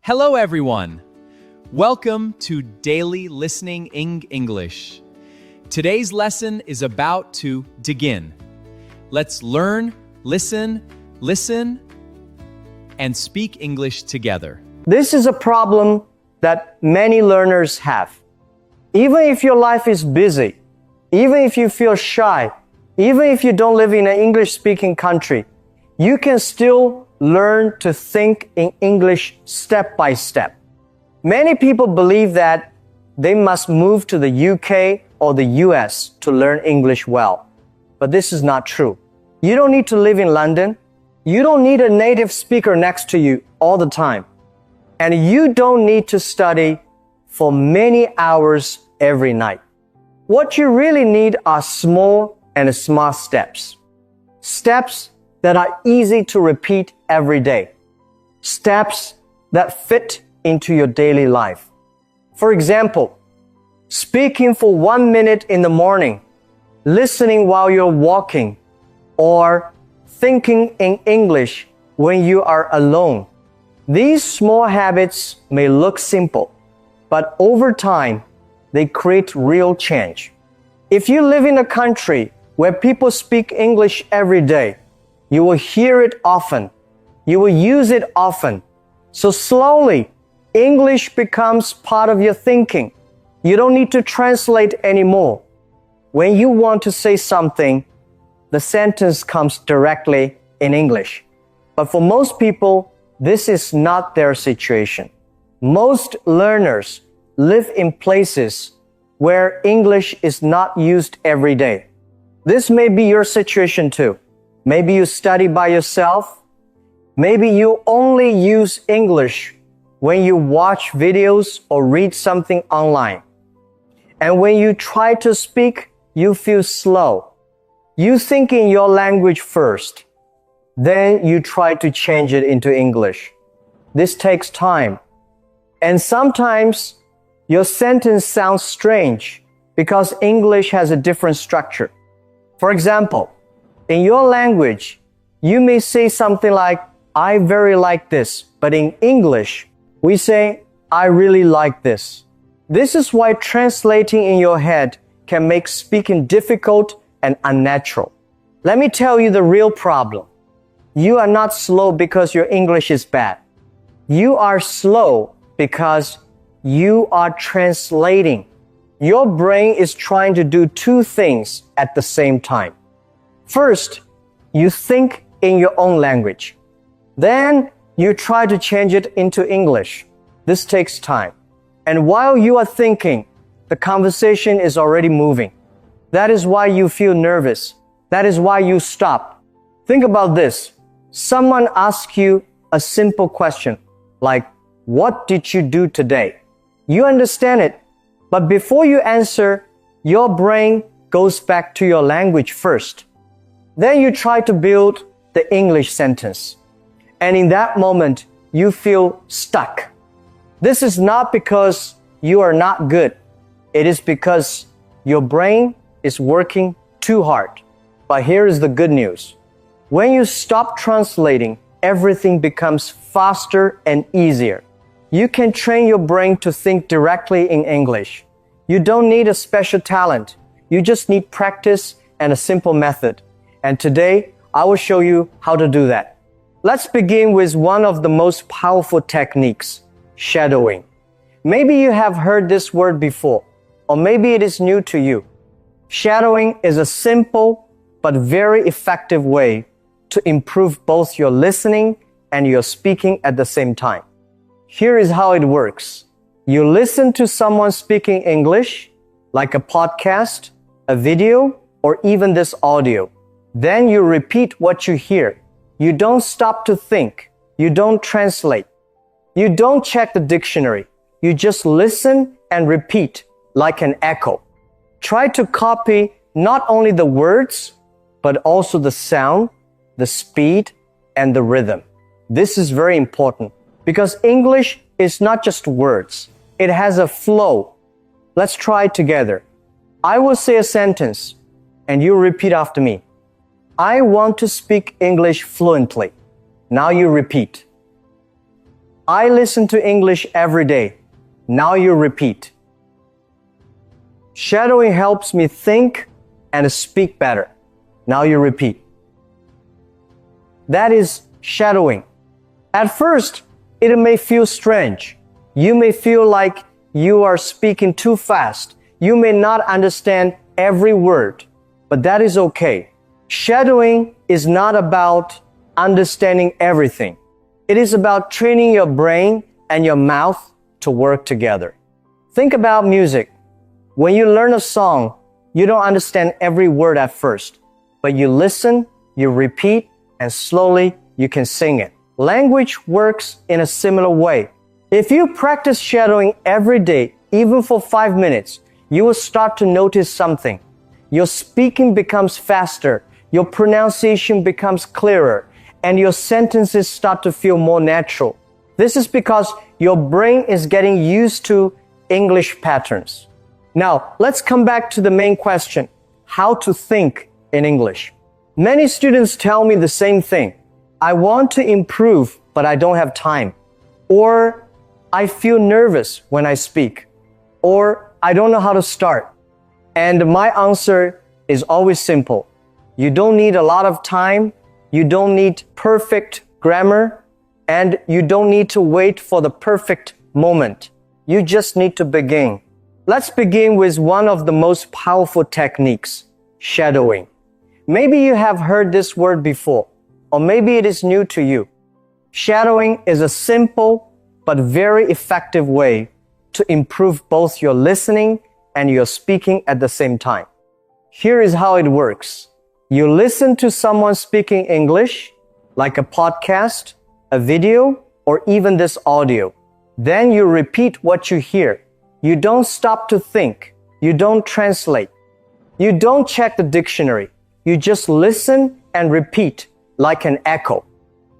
Hello, everyone. Welcome to Daily Listening in English. Today's lesson is about to begin. Let's learn, listen, and speak English together. This is a problem that many learners have. Even if your life is busy, even if you feel shy, even if you don't live in an English-speaking country, you can still learn to think in English step by step. Many people believe that they must move to the UK or the US to learn English well. But this is not true. You don't need to live in London. You don't need a native speaker next to you all the time. And you don't need to study for many hours every night. What you really need are small and smart steps. Steps that are easy to repeat every day. Steps that fit into your daily life. For example, speaking for 1 minute in the morning, listening while you're walking, or thinking in English when you are alone. These small habits may look simple, but over time, they create real change. If you live in a country where people speak English every day, you will hear it often. You will use it often. So slowly, English becomes part of your thinking. You don't need to translate anymore. When you want to say something, the sentence comes directly in English. But for most people, this is not their situation. Most learners live in places where English is not used every day. This may be your situation too. Maybe you study by yourself. Maybe you only use English when you watch videos or read something online. And when you try to speak, you feel slow. You think in your language first. Then you try to change it into English. This takes time. And sometimes your sentence sounds strange because English has a different structure. For example, in your language, you may say something like, I very like this, but in English, we say, I really like this. This is why translating in your head can make speaking difficult and unnatural. Let me tell you the real problem. You are not slow because your English is bad. You are slow because you are translating. Your brain is trying to do two things at the same time. First, you think in your own language. Then you try to change it into English. This takes time. And while you are thinking, the conversation is already moving. That is why you feel nervous. That is why you stop. Think about this. Someone asks you a simple question like, what did you do today? You understand it, but before you answer, your brain goes back to your language first. Then you try to build the English sentence. And in that moment, you feel stuck. This is not because you are not good. It is because your brain is working too hard. But here is the good news. When you stop translating, everything becomes faster and easier. You can train your brain to think directly in English. You don't need a special talent. You just need practice and a simple method. And today, I will show you how to do that. Let's begin with one of the most powerful techniques, shadowing. Maybe you have heard this word before, or maybe it is new to you. Shadowing is a simple but very effective way to improve both your listening and your speaking at the same time. Here is how it works. You listen to someone speaking English, like a podcast, a video, or even this audio. Then you repeat what you hear. You don't stop to think. You don't translate. You don't check the dictionary. You just listen and repeat like an echo. Try to copy not only the words, but also the sound, the speed, and the rhythm. This is very important because English is not just words. It has a flow. Let's try it together. I will say a sentence and you repeat after me. I want to speak English fluently. Now you repeat. I listen to English every day. Now you repeat. Shadowing helps me think and speak better. Now you repeat. That is shadowing. At first, it may feel strange. You may feel like you are speaking too fast. You may not understand every word, but that is okay. Shadowing is not about understanding everything. It is about training your brain and your mouth to work together. Think about music. When you learn a song, you don't understand every word at first, but you listen, you repeat, and slowly you can sing it. Language works in a similar way. If you practice shadowing every day, even for 5 minutes, you will start to notice something. Your speaking becomes faster, your pronunciation becomes clearer, and your sentences start to feel more natural. This is because your brain is getting used to English patterns. Now, let's come back to the main question, how to think in English. Many students tell me the same thing. I want to improve, but I don't have time. Or I feel nervous when I speak. Or I don't know how to start. And my answer is always simple. You don't need a lot of time. You don't need perfect grammar. And you don't need to wait for the perfect moment. You just need to begin. Let's begin with one of the most powerful techniques, shadowing. Maybe you have heard this word before, or maybe it is new to you. Shadowing is a simple but very effective way to improve both your listening and your speaking at the same time. Here is how it works. You listen to someone speaking English, like a podcast, a video, or even this audio. Then you repeat what you hear. You don't stop to think. You don't translate. You don't check the dictionary. You just listen and repeat like an echo.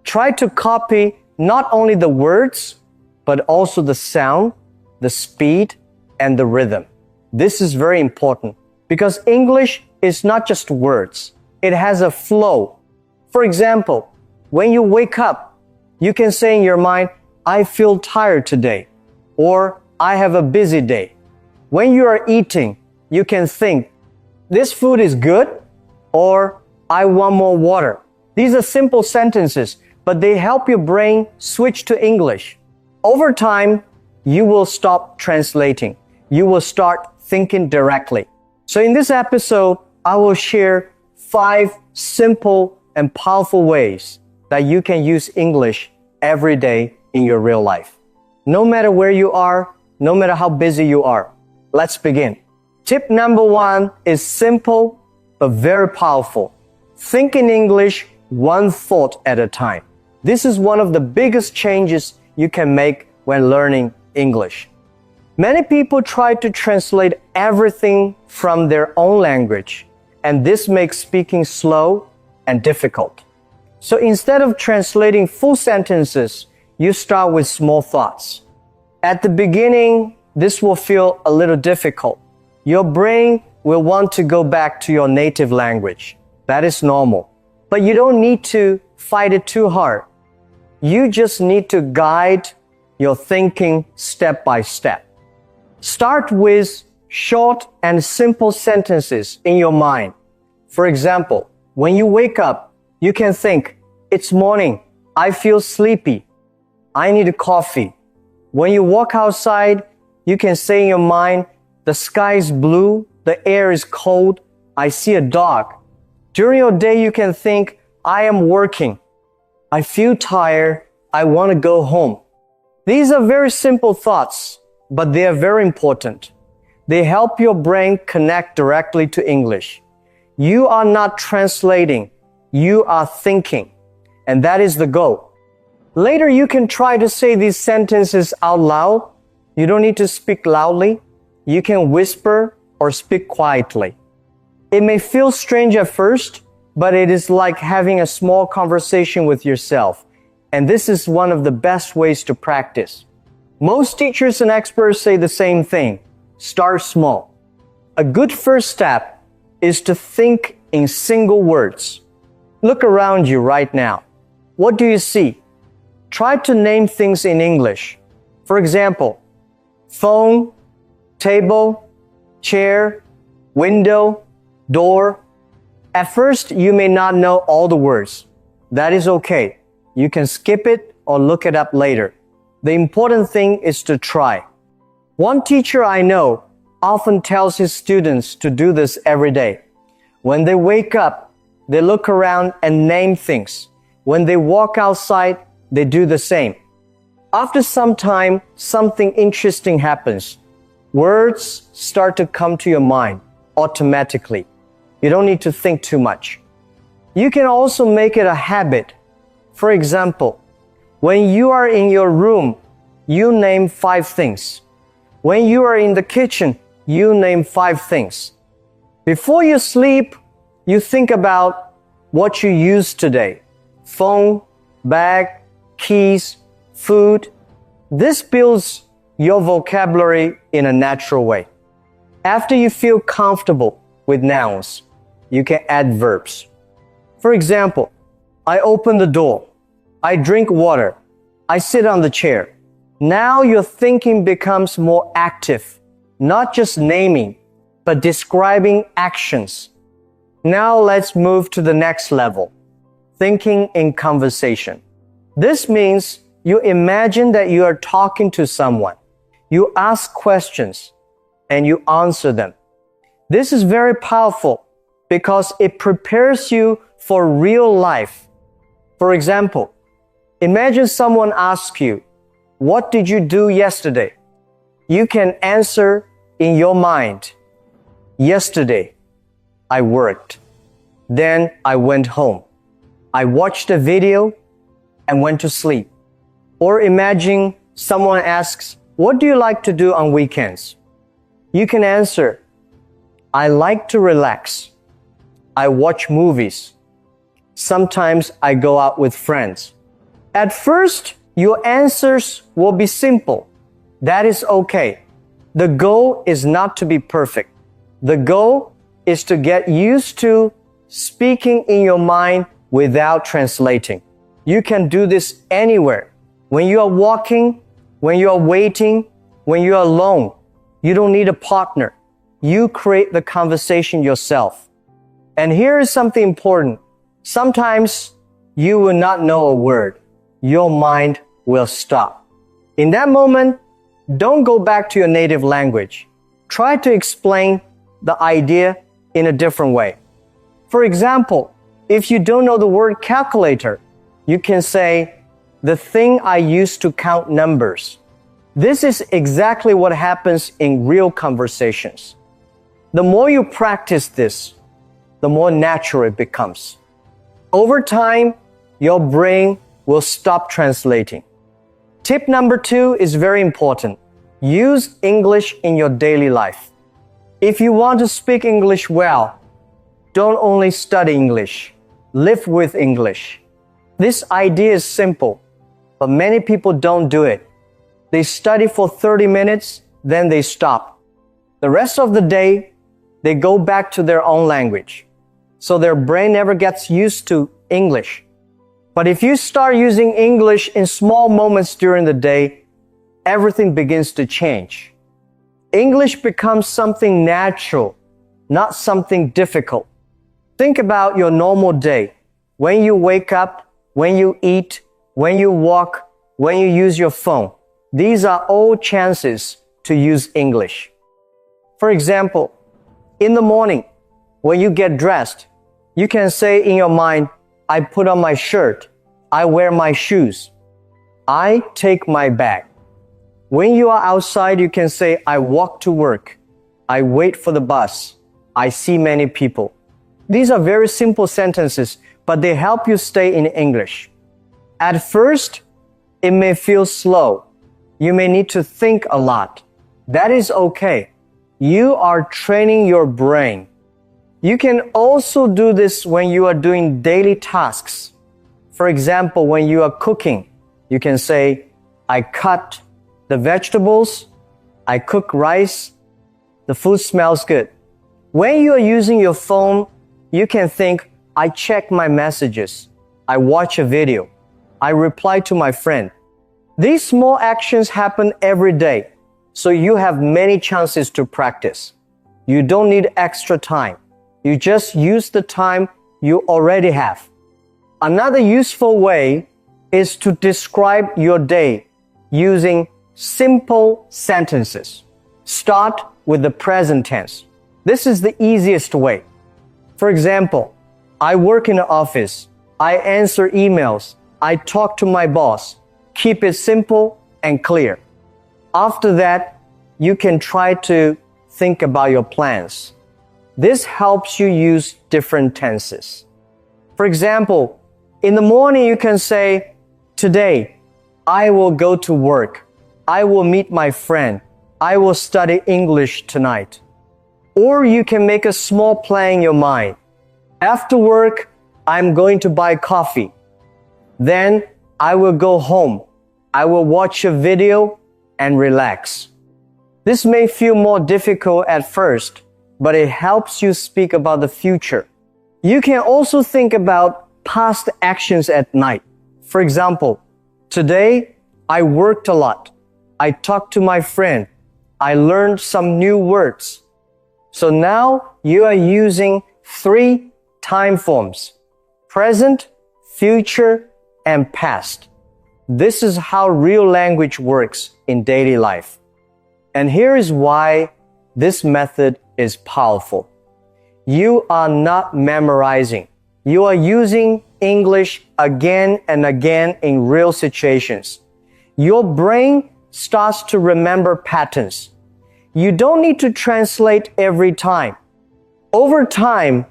Try to copy not only the words, but also the sound, the speed, and the rhythm. This is very important because English is not just words. It has a flow. For example, when you wake up, you can say in your mind, I feel tired today, or I have a busy day. When you are eating, you can think, this food is good, or I want more water. These are simple sentences, but they help your brain switch to English. Over time, you will stop translating. You will start thinking directly. So in this episode, I will share 5 simple and powerful ways that you can use English every day in your real life. No matter where you are, no matter how busy you are. Let's begin. Tip number 1 is simple but very powerful. Think in English one thought at a time. This is one of the biggest changes you can make when learning English. Many people try to translate everything from their own language, and this makes speaking slow and difficult. So instead of translating full sentences, you start with small thoughts. At the beginning, this will feel a little difficult. Your brain will want to go back to your native language. That is normal. But you don't need to fight it too hard. You just need to guide your thinking step by step. Start with short and simple sentences in your mind. For example, when you wake up, you can think, it's morning, I feel sleepy, I need a coffee. When you walk outside, you can say in your mind, the sky is blue, the air is cold, I see a dog. During your day, you can think, I am working, I feel tired, I want to go home. These are very simple thoughts, but they are very important. They help your brain connect directly to English. You are not translating, you are thinking, and that is the goal. Later, you can try to say these sentences out loud. You don't need to speak loudly. You can whisper or speak quietly. It may feel strange at first, but it is like having a small conversation with yourself. And this is one of the best ways to practice. Most teachers and experts say the same thing. Start small. A good first step is to think in single words. Look around you right now. What do you see? Try to name things in English. For example, phone, table, chair, window, door. At first, you may not know all the words. That is okay. You can skip it or look it up later. The important thing is to try. One teacher I know often tells his students to do this every day. When they wake up, they look around and name things. When they walk outside, they do the same. After some time, something interesting happens. Words start to come to your mind automatically. You don't need to think too much. You can also make it a habit. For example, when you are in your room, you name 5 things. When you are in the kitchen, you name 5 things. Before you sleep, you think about what you used today. Phone, bag, keys, food. This builds your vocabulary in a natural way. After you feel comfortable with nouns, you can add verbs. For example, I open the door. I drink water. I sit on the chair. Now your thinking becomes more active, not just naming, but describing actions. Now let's move to the next level, thinking in conversation. This means you imagine that you are talking to someone. You ask questions and you answer them. This is very powerful because it prepares you for real life. For example, imagine someone asks you, "What did you do yesterday?" You can answer in your mind, "Yesterday, I worked. Then I went home. I watched a video and went to sleep." Or imagine someone asks, "What do you like to do on weekends?" You can answer, "I like to relax. I watch movies. Sometimes I go out with friends." At first, your answers will be simple. That is okay. The goal is not to be perfect. The goal is to get used to speaking in your mind without translating. You can do this anywhere. When you are walking, when you are waiting, when you are alone, you don't need a partner. You create the conversation yourself. And here is something important. Sometimes you will not know a word. Your mind will stop. In that moment, don't go back to your native language. Try to explain the idea in a different way. For example, if you don't know the word calculator, you can say, "The thing I use to count numbers." This is exactly what happens in real conversations. The more you practice this, the more natural it becomes. Over time, your brain will stop translating. Tip number 2 is very important. Use English in your daily life. If you want to speak English well, don't only study English, live with English. This idea is simple, but many people don't do it. They study for 30 minutes, then they stop. The rest of the day, they go back to their own language. So their brain never gets used to English. But if you start using English in small moments during the day, everything begins to change. English becomes something natural, not something difficult. Think about your normal day. When you wake up, when you eat, when you walk, when you use your phone. These are all chances to use English. For example, in the morning, when you get dressed, you can say in your mind, "I put on my shirt. I wear my shoes. I take my bag." When you are outside, you can say, "I walk to work. I wait for the bus. I see many people." These are very simple sentences, but they help you stay in English. At first, it may feel slow. You may need to think a lot. That is okay. You are training your brain. You can also do this when you are doing daily tasks. For example, when you are cooking, you can say, "I cut the vegetables. I cook rice. The food smells good." When you are using your phone, you can think, "I check my messages. I watch a video." I reply to my friend. These small actions happen every day, so you have many chances to practice. You don't need extra time. You just use the time you already have. Another useful way is to describe your day using simple sentences. Start with the present tense. This is the easiest way. For example, I work in an office. I answer emails. I talk to my boss. Keep it simple and clear. After that, you can try to think about your plans. This helps you use different tenses. For example, in the morning you can say, today, I will go to work. I will meet my friend. I will study English tonight. Or you can make a small plan in your mind. After work, I'm going to buy coffee. Then I will go home. I will watch a video and relax. This may feel more difficult at first, but it helps you speak about the future. You can also think about past actions at night. For example, today I worked a lot. I talked to my friend. I learned some new words. So now you are using 3 time forms: present, future, and past. This is how real language works in daily life. And here is why this method is powerful. You are not memorizing. You are using English again and again in real situations. Your brain starts to remember patterns. You don't need to translate every time. Over time,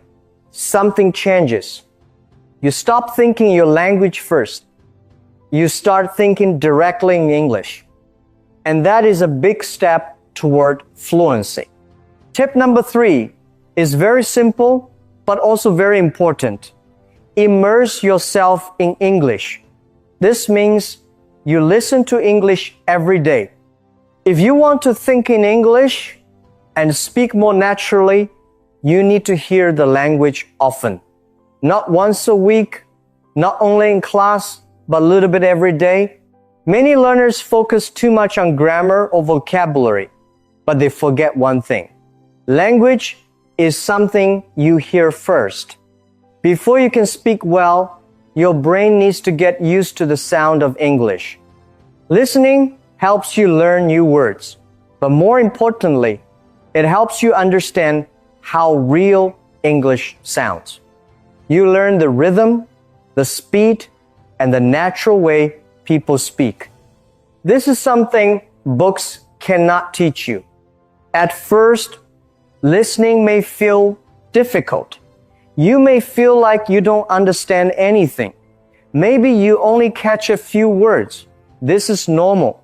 something changes. You stop thinking your language first. You start thinking directly in English. And that is a big step toward fluency. Tip number 3 is very simple, but also very important. Immerse yourself in English. This means you listen to English every day. If you want to think in English and speak more naturally, you need to hear the language often. Not once a week, not only in class, but a little bit every day. Many learners focus too much on grammar or vocabulary, but they forget one thing. Language is something you hear first. Before you can speak well, your brain needs to get used to the sound of English. Listening helps you learn new words, but more importantly, it helps you understand how real English sounds. You learn the rhythm, the speed, and the natural way people speak. This is something books cannot teach you. At first, listening may feel difficult. You may feel like you don't understand anything. Maybe you only catch a few words. This is normal.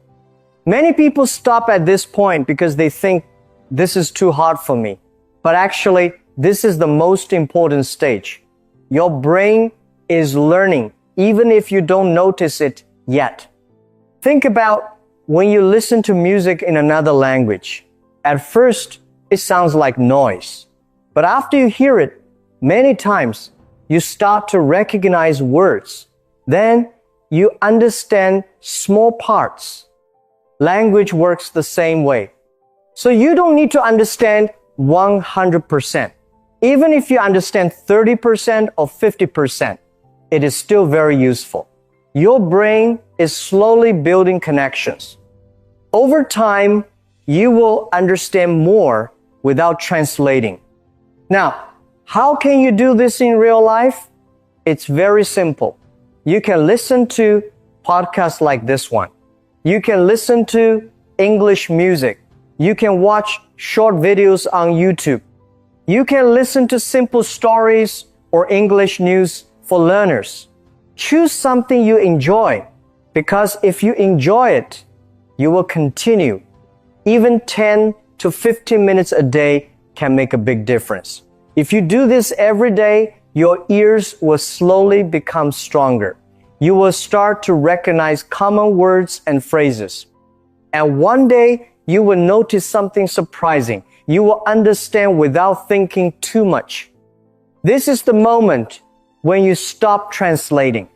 Many people stop at this point because they think this is too hard for me. But actually, this is the most important stage. Your brain is learning, even if you don't notice it yet. Think about when you listen to music in another language. At first, it sounds like noise. But after you hear it many times, you start to recognize words. Then you understand small parts. Language works the same way. So you don't need to understand 100%. Even if you understand 30% or 50%, it is still very useful. Your brain is slowly building connections. Over time, you will understand more without translating. Now, how can you do this in real life? It's very simple. You can listen to podcasts like this one. You can listen to English music. You can watch short videos on YouTube. You can listen to simple stories or English news for learners. Choose something you enjoy, because if you enjoy it, you will continue. Even 10 to 15 minutes a day can make a big difference. If you do this every day, your ears will slowly become stronger. You will start to recognize common words and phrases. And one day, you will notice something surprising. You will understand without thinking too much. This is the moment when you stop translating.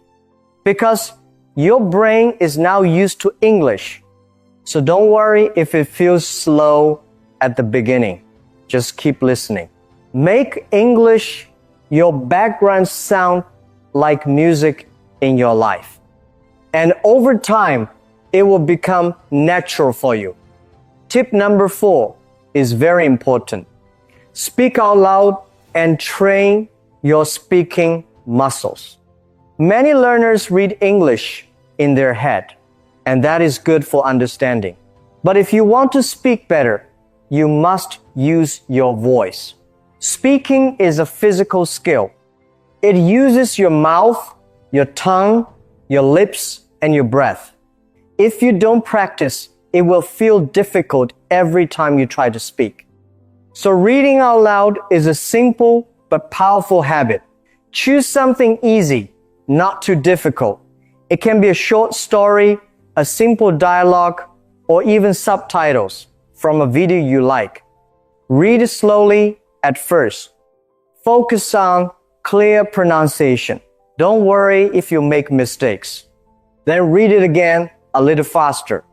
Because your brain is now used to English. So don't worry if it feels slow at the beginning. Just keep listening. Make English your background sound like music in your life. And over time, it will become natural for you. Tip number 4 is very important. Speak out loud and train your speaking muscles. Many learners read English in their head, and that is good for understanding. But if you want to speak better, you must use your voice. Speaking is a physical skill. It uses your mouth, your tongue, your lips, and your breath. If you don't practice, it will feel difficult every time you try to speak. So reading out loud is a simple but powerful habit. Choose something easy, not too difficult. It can be a short story, a simple dialogue, or even subtitles from a video you like. Read it slowly at first. Focus on clear pronunciation. Don't worry if you make mistakes. Then read it again a little faster.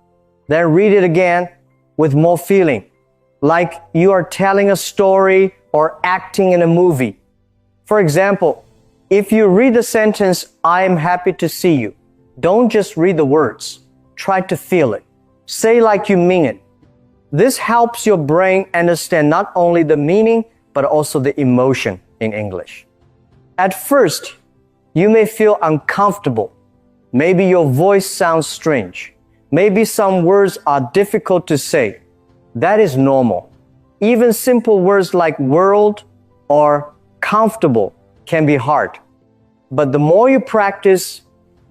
Then read it again with more feeling, like you are telling a story or acting in a movie. For example, if you read the sentence, "I am happy to see you," don't just read the words. Try to feel it. Say like you mean it. This helps your brain understand not only the meaning, but also the emotion in English. At first, you may feel uncomfortable. Maybe your voice sounds strange. Maybe some words are difficult to say. That is normal. Even simple words like world or comfortable can be hard. But the more you practice,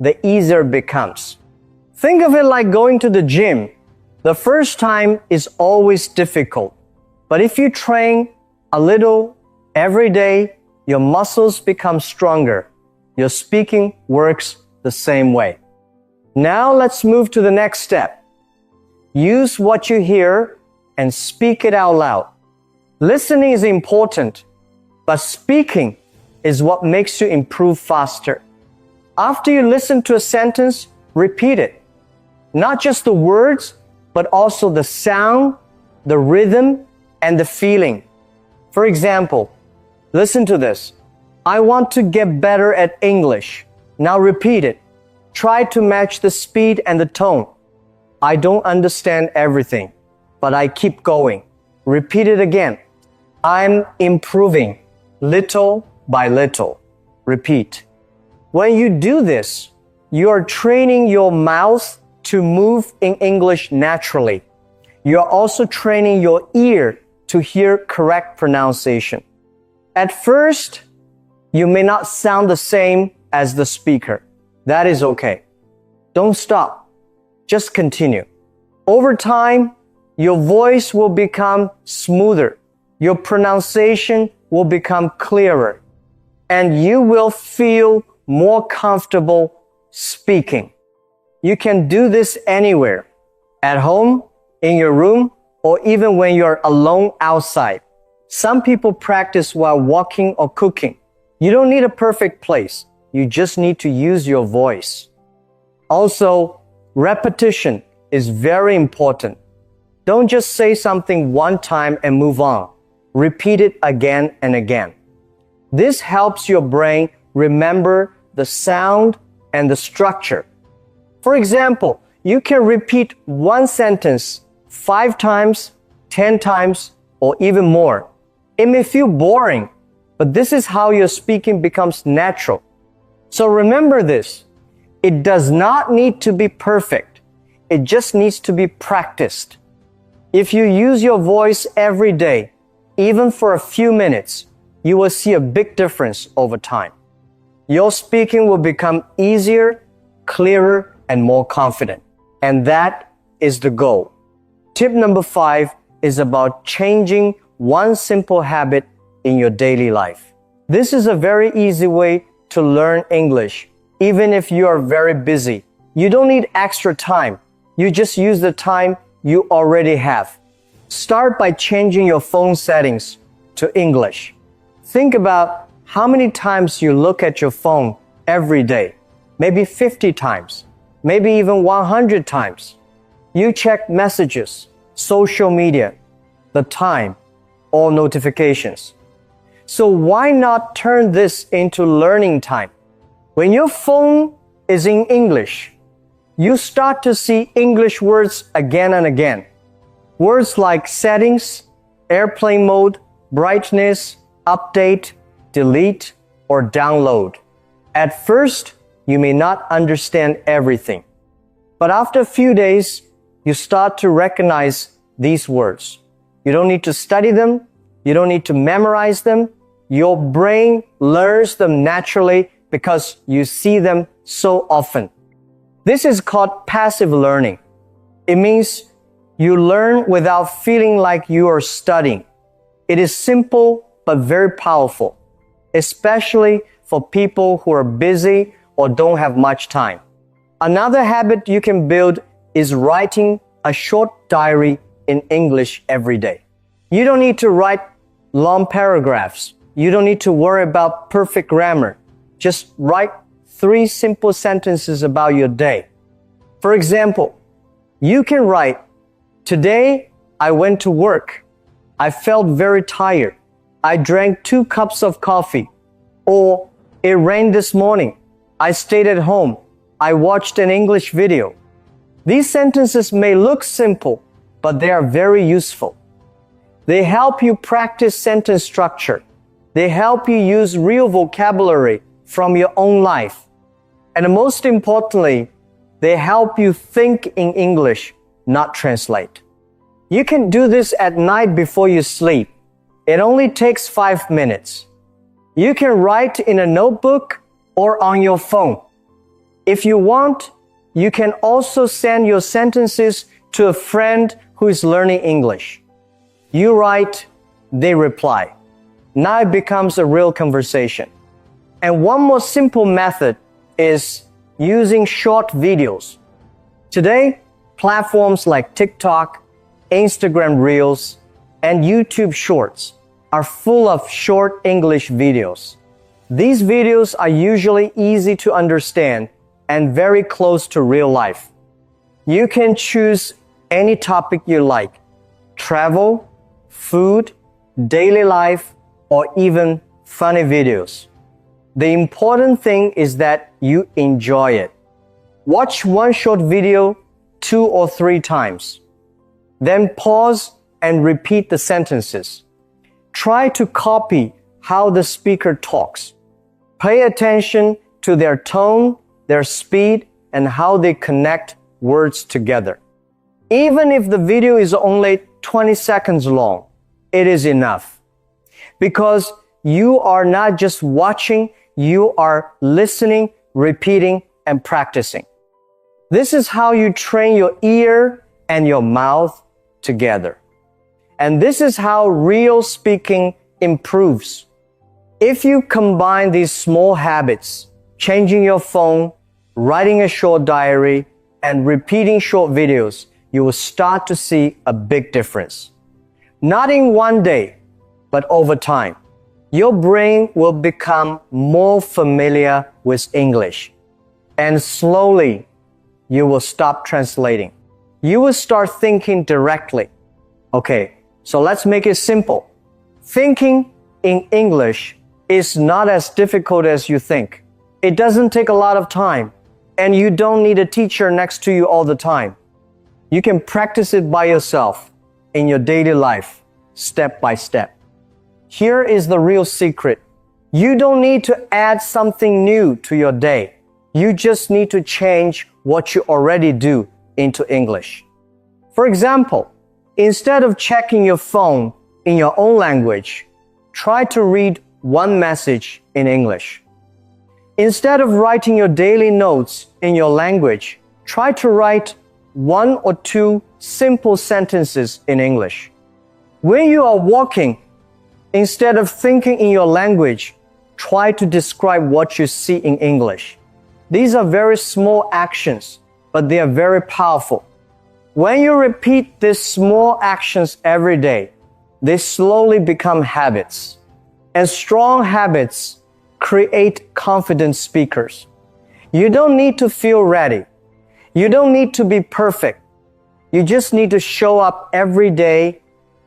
the easier it becomes. Think of it like going to the gym. The first time is always difficult. But if you train a little every day, your muscles become stronger. Your speaking works the same way. Now let's move to the next step. Use what you hear and speak it out loud. Listening is important, but speaking is what makes you improve faster. After you listen to a sentence, repeat it. Not just the words, but also the sound, the rhythm, and the feeling. For example, listen to this. "I want to get better at English." Now repeat it. Try to match the speed and the tone. "I don't understand everything, but I keep going." Repeat it again. "I'm improving little by little." Repeat. When you do this, you are training your mouth to move in English naturally. You are also training your ear to hear correct pronunciation. At first, you may not sound the same as the speaker. That is okay. Don't stop. Just continue. Over time, your voice will become smoother. Your pronunciation will become clearer. And you will feel more comfortable speaking. You can do this anywhere. At home, in your room, or even when you're alone outside. Some people practice while walking or cooking. You don't need a perfect place. You just need to use your voice. Also, repetition is very important. Don't just say something one time and move on. Repeat it again and again. This helps your brain remember the sound and the structure. For example, you can repeat one sentence 5 times, 10 times, or even more. It may feel boring, but this is how your speaking becomes natural. So remember this. It does not need to be perfect. It just needs to be practiced. If you use your voice every day, even for a few minutes, you will see a big difference over time. Your speaking will become easier, clearer, and more confident. And that is the goal. Tip number 5 is about changing one simple habit in your daily life. This is a very easy way to learn English, even if you are very busy. You don't need extra time. You just use the time you already have. Start by changing your phone settings to English. Think about how many times you look at your phone every day. Maybe 50 times. maybe even 100 times. You check messages, social media, the time, or notifications. So why not turn this into learning time? When your phone is in English, you start to see English words again and again. Words like settings, airplane mode, brightness, update, delete, or download. At first, you may not understand everything. But after a few days, you start to recognize these words. You don't need to study them. You don't need to memorize them. Your brain learns them naturally because you see them so often. This is called passive learning. It means you learn without feeling like you are studying. It is simple but very powerful, especially for people who are busy or don't have much time. Another habit you can build is writing a short diary in English every day. You don't need to write long paragraphs. You don't need to worry about perfect grammar. Just write 3 simple sentences about your day. For example, you can write, "Today I went to work. I felt very tired. I drank 2 cups of coffee." Or, "It rained this morning. I stayed at home. I watched an English video." These sentences may look simple, but they are very useful. They help you practice sentence structure. They help you use real vocabulary from your own life. And most importantly, they help you think in English, not translate. You can do this at night before you sleep. It only takes 5 minutes. You can write in a notebook or on your phone. If you want, you can also send your sentences to a friend who is learning English. You write, they reply. Now it becomes a real conversation. And one more simple method is using short videos. Today, platforms like TikTok, Instagram Reels, and YouTube Shorts are full of short English videos. These videos are usually easy to understand and very close to real life. You can choose any topic you like: travel, food, daily life, or even funny videos. The important thing is that you enjoy it. Watch one short video 2 or 3 times. Then pause and repeat the sentences. Try to copy how the speaker talks. Pay attention to their tone, their speed, and how they connect words together. Even if the video is only 20 seconds long, it is enough. Because you are not just watching, you are listening, repeating, and practicing. This is how you train your ear and your mouth together. And this is how real speaking improves. If you combine these small habits, changing your phone, writing a short diary, and repeating short videos, you will start to see a big difference. Not in one day, but over time. Your brain will become more familiar with English. And slowly, you will stop translating. You will start thinking directly. Okay, so let's make it simple. Thinking in English is not as difficult as you think. It doesn't take a lot of time, and you don't need a teacher next to you all the time. You can practice it by yourself in your daily life, step by step. Here is the real secret. You don't need to add something new to your day. You just need to change what you already do into English. For example, instead of checking your phone in your own language, try to read one message in English. Instead of writing your daily notes in your language, try to write 1 or 2 simple sentences in English. When you are walking, instead of thinking in your language, try to describe what you see in English. These are very small actions, but they are very powerful. When you repeat these small actions every day, they slowly become habits. And strong habits create confident speakers. You don't need to feel ready. You don't need to be perfect. You just need to show up every day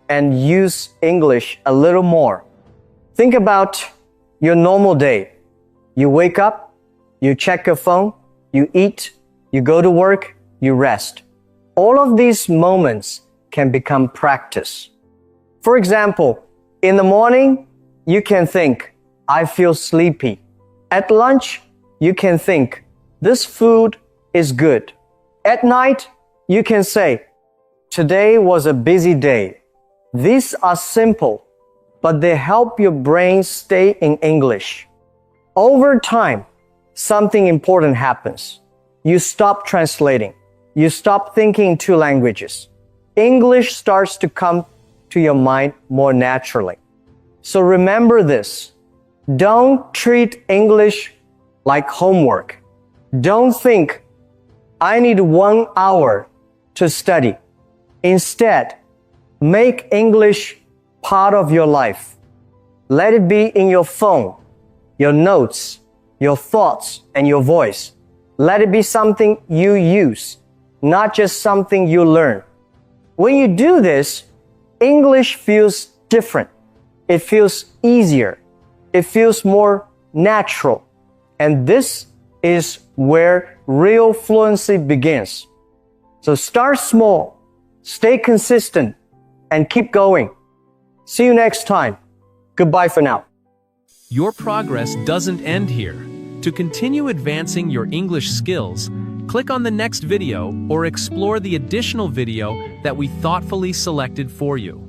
and use English a little more. Think about your normal day. You wake up, you check your phone, you eat, you go to work, you rest. All of these moments can become practice. For example, in the morning, you can think, I feel sleepy. At lunch, you can think, this food is good. At night, you can say, today was a busy day. These are simple, but they help your brain stay in English. Over time, something important happens. You stop translating. You stop thinking in two languages. English starts to come to your mind more naturally. So remember this. Don't treat English like homework. Don't think, I need 1 hour to study. Instead, make English part of your life. Let it be in your phone, your notes, your thoughts, and your voice. Let it be something you use, not just something you learn. When you do this, English feels different. It feels easier. It feels more natural. And this is where real fluency begins. So start small, stay consistent, and keep going. See you next time. Goodbye for now. Your progress doesn't end here. To continue advancing your English skills, click on the next video or explore the additional video that we thoughtfully selected for you.